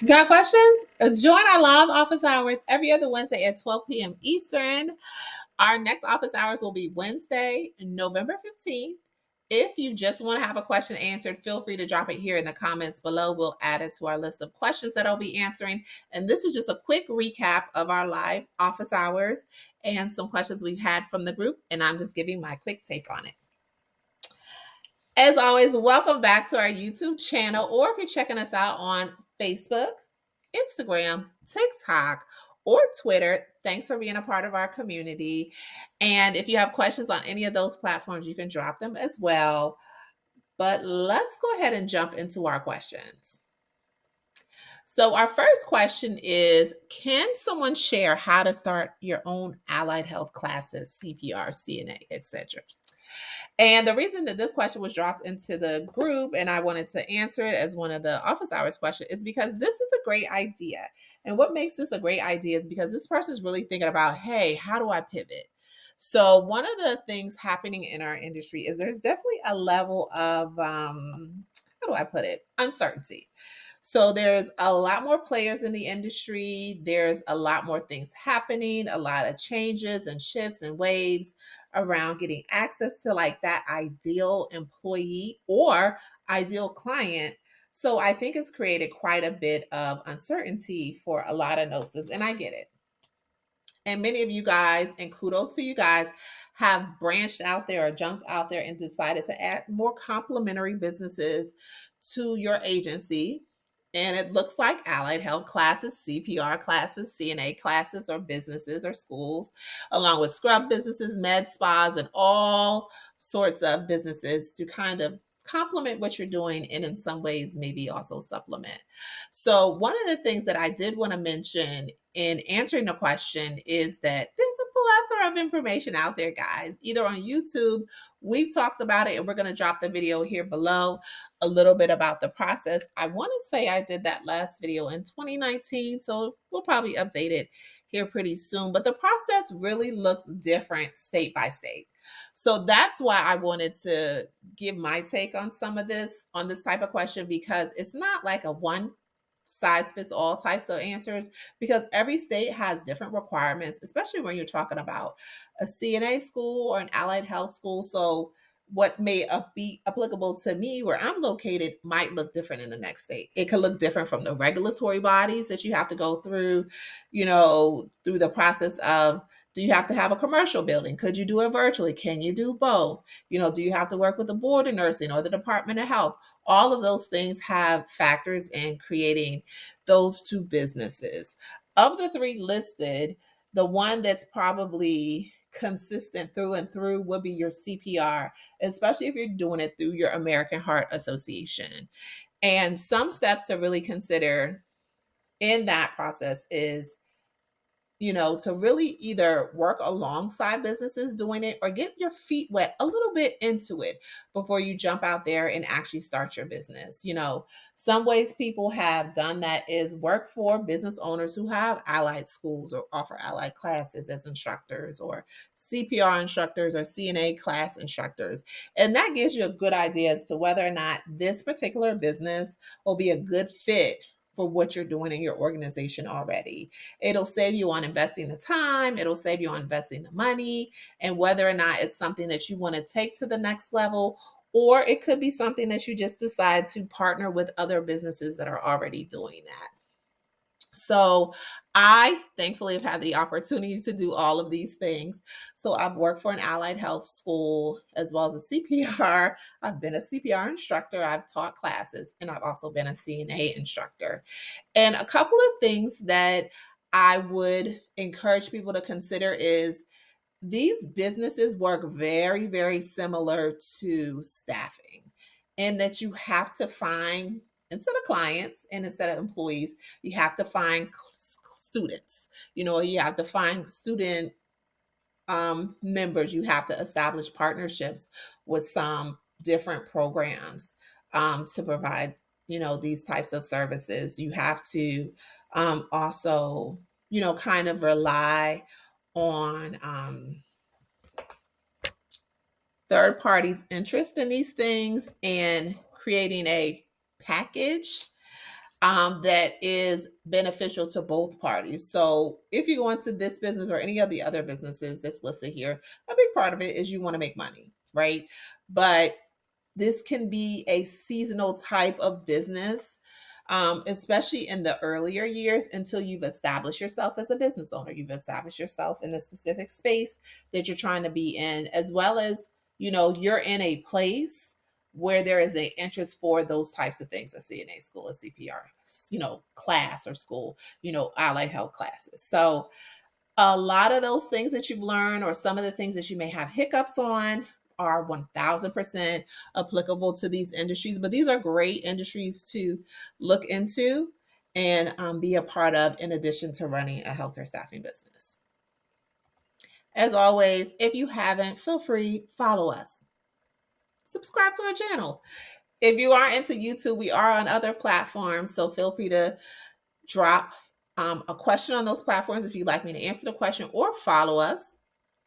Got questions? Join our live office hours every other Wednesday at 12 p.m. Eastern. Our next office hours will be Wednesday, November 15th. If you just want to have a question answered, feel free to drop it here in the comments below. We'll add it to our list of questions that I'll be answering. And this is just a quick recap of our live office hours and some questions we've had from the group. And I'm just giving my quick take on it. As always, welcome back to our YouTube channel, or if you're checking us out on Facebook, Instagram, TikTok, or Twitter, thanks for being a part of our community. And if you have questions on any of those platforms, you can drop them as well. But let's go ahead and jump into our questions. So, our first question is, can someone share how to start your own allied health classes, CPR, CNA, etc.? And the reason that this question was dropped into the group and I wanted to answer it as one of the office hours question is because this is a great idea. And what makes this a great idea is because this person is really thinking about, hey, how do I pivot? So one of the things happening in our industry is there's definitely a level of how do I put it? Uncertainty. So there's a lot more players in the industry. There's a lot more things happening, a lot of changes and shifts and waves around getting access to like that ideal employee or ideal client. So I think it's created quite a bit of uncertainty for a lot of nurses, and I get it. And many of you guys, and kudos to you guys, have branched out there or jumped out there and decided to add more complementary businesses to your agency. And it looks like allied health classes, CPR classes, CNA classes, or businesses or schools, along with scrub businesses, med spas, and all sorts of businesses to kind of complement what you're doing and in some ways maybe also supplement. So one of the things that I did want to mention in answering the question is that there's a plethora of information out there, guys, either on YouTube. We've talked about it and we're going to drop the video here below, a little bit about the process. I want to say I did that last video in 2019, so we'll probably update it here pretty soon. But the process really looks different state by state. So that's why I wanted to give my take on some of this, on this type of question, because it's not like a one size fits all types of answers, because every state has different requirements, especially when you're talking about a CNA school or an allied health school. So what may be applicable to me where I'm located might look different in the next state. It could look different from the regulatory bodies that you have to go through, through the process of, do you have to have a commercial building? Could you do it virtually? Can you do both? Do you have to work with the board of nursing or the Department of Health? All of those things have factors in creating those two businesses. Of the three listed, the one that's probably consistent through and through would be your CPR, especially if you're doing it through your American Heart Association. And some steps to really consider in that process is, to really either work alongside businesses doing it or get your feet wet a little bit into it before you jump out there and actually start your business. Some ways people have done that is work for business owners who have allied schools or offer allied classes as instructors, or CPR instructors, or CNA class instructors. And that gives you a good idea as to whether or not this particular business will be a good fit for what you're doing in your organization already. It'll save you on investing the time, it'll save you on investing the money, and whether or not it's something that you want to take to the next level, or it could be something that you just decide to partner with other businesses that are already doing that. So I thankfully have had the opportunity to do all of these things. So I've worked for an allied health school as well as a CPR. I've been a CPR instructor. I've taught classes, and I've also been a CNA instructor. And a couple of things that I would encourage people to consider is these businesses work very, very similar to staffing, in that you have to find, instead of clients and instead of employees, you have to find students. You have to find student members. You have to establish partnerships with some different programs to provide, these types of services. You have to also, kind of rely on third parties' interest in these things and creating a package. that is beneficial to both parties. So if you go into this business or any of the other businesses that's listed here, a big part of it is you want to make money, right? But this can be a seasonal type of business, especially in the earlier years until you've established yourself as a business owner. You've established yourself in the specific space that you're trying to be in, as well as, you're in a place where there is an interest for those types of things, a CNA school, a CPR, class or school, allied health classes. So a lot of those things that you've learned or some of the things that you may have hiccups on are 1000% applicable to these industries, but these are great industries to look into and be a part of in addition to running a healthcare staffing business. As always, if you haven't, feel free, follow us, subscribe to our channel. If you are into YouTube, we are on other platforms, so feel free to drop a question on those platforms if you'd like me to answer the question, or follow us,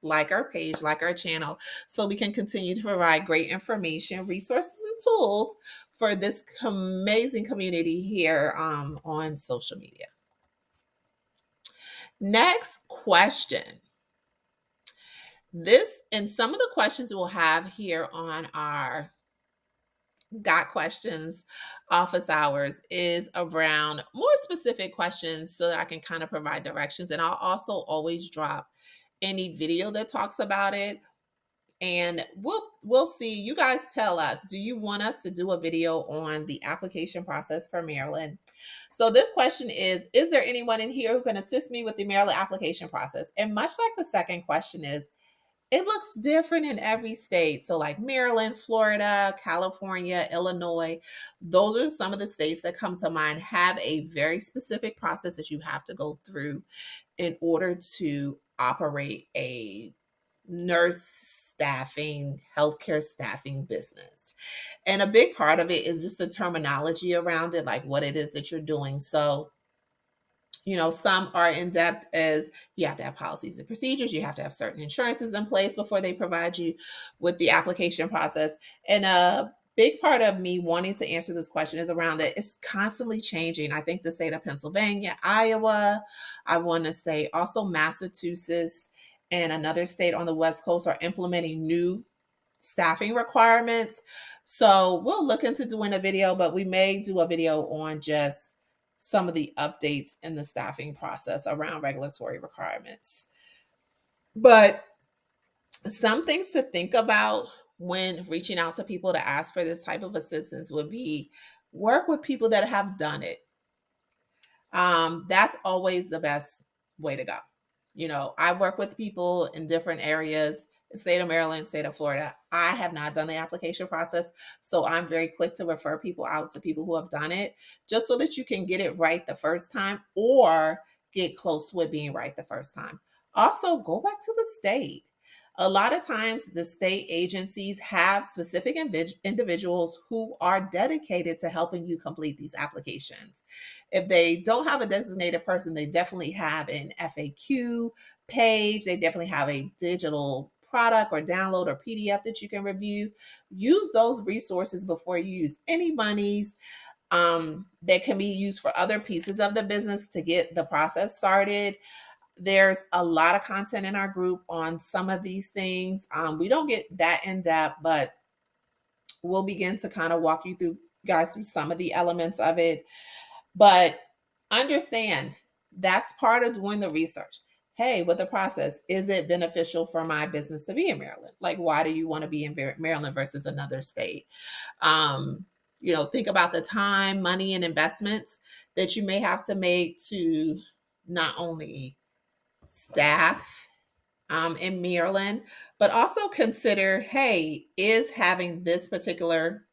like our page, like our channel, so we can continue to provide great information, resources, and tools for this amazing community here on social media. Next question. This and some of the questions we'll have here on our Got Questions office hours is around more specific questions so that I can kind of provide directions. And I'll also always drop any video that talks about it. And we'll see. You guys tell us, do you want us to do a video on the application process for Maryland? So this question is there anyone in here who can assist me with the Maryland application process? And much like the second question is, it looks different in every state. So like Maryland, Florida, California, Illinois, those are some of the states that come to mind, have a very specific process that you have to go through in order to operate a nurse staffing, healthcare staffing business. And a big part of it is just the terminology around it, like what it is that you're doing. So, some are in depth as you have to have policies and procedures, you have to have certain insurances in place before they provide you with the application process. And a big part of me wanting to answer this question is around that it's constantly changing. I think the state of Pennsylvania, Iowa, I want to say also Massachusetts, and another state on the West Coast are implementing new staffing requirements. So we'll look into doing a video, but we may do a video on just some of the updates in the staffing process around regulatory requirements. But some things to think about when reaching out to people to ask for this type of assistance would be work with people that have done it. That's always the best way to go. I work with people in different areas, state of Maryland, state of Florida. I have not done the application process, so I'm very quick to refer people out to people who have done it, just so that you can get it right the first time or get close to it being right the first time. Also, go back to the state. A lot of times, the state agencies have specific individuals who are dedicated to helping you complete these applications. If they don't have a designated person, they definitely have an FAQ page. They definitely have a digital product or download or PDF that you can review. Use those resources before you use any monies that can be used for other pieces of the business to get the process started. There's a lot of content in our group on some of these things. We don't get that in depth, but we'll begin to kind of walk you through, guys, through some of the elements of it. But understand that's part of doing the research. Hey, with the process, is it beneficial for my business to be in Maryland? Like, why do you want to be in Maryland versus another state? Think about the time, money, and investments that you may have to make to not only staff in Maryland, but also consider, hey, is having this particular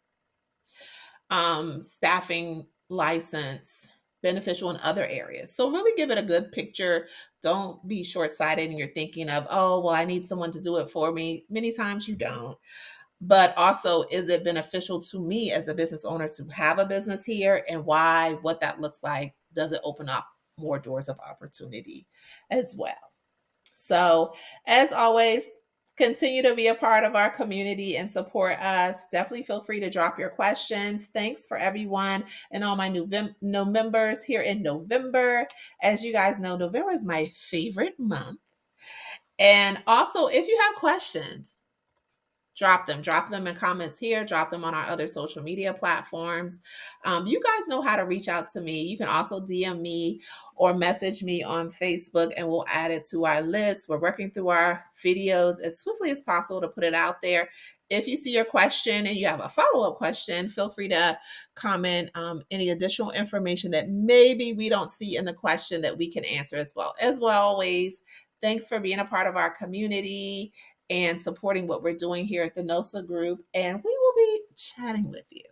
staffing license beneficial in other areas? So really give it a good picture. Don't be short-sighted and you're thinking of, oh, well, I need someone to do it for me. Many times you don't. But also, is it beneficial to me as a business owner to have a business here, and why, what that looks like? Does it open up more doors of opportunity as well? So as always, Continue to be a part of our community and support us. Definitely feel free to drop your questions. Thanks for everyone and all my new members here in November. As you guys know, November is my favorite month. And also, if you have questions, drop them in comments here, drop them on our other social media platforms. You guys know how to reach out to me. You can also DM me or message me on Facebook, and we'll add it to our list. We're working through our videos as swiftly as possible to put it out there. If you see your question and you have a follow-up question, feel free to comment any additional information that maybe we don't see in the question that we can answer as well. As well, always, thanks for being a part of our community and supporting what we're doing here at the NOSA group. And we will be chatting with you.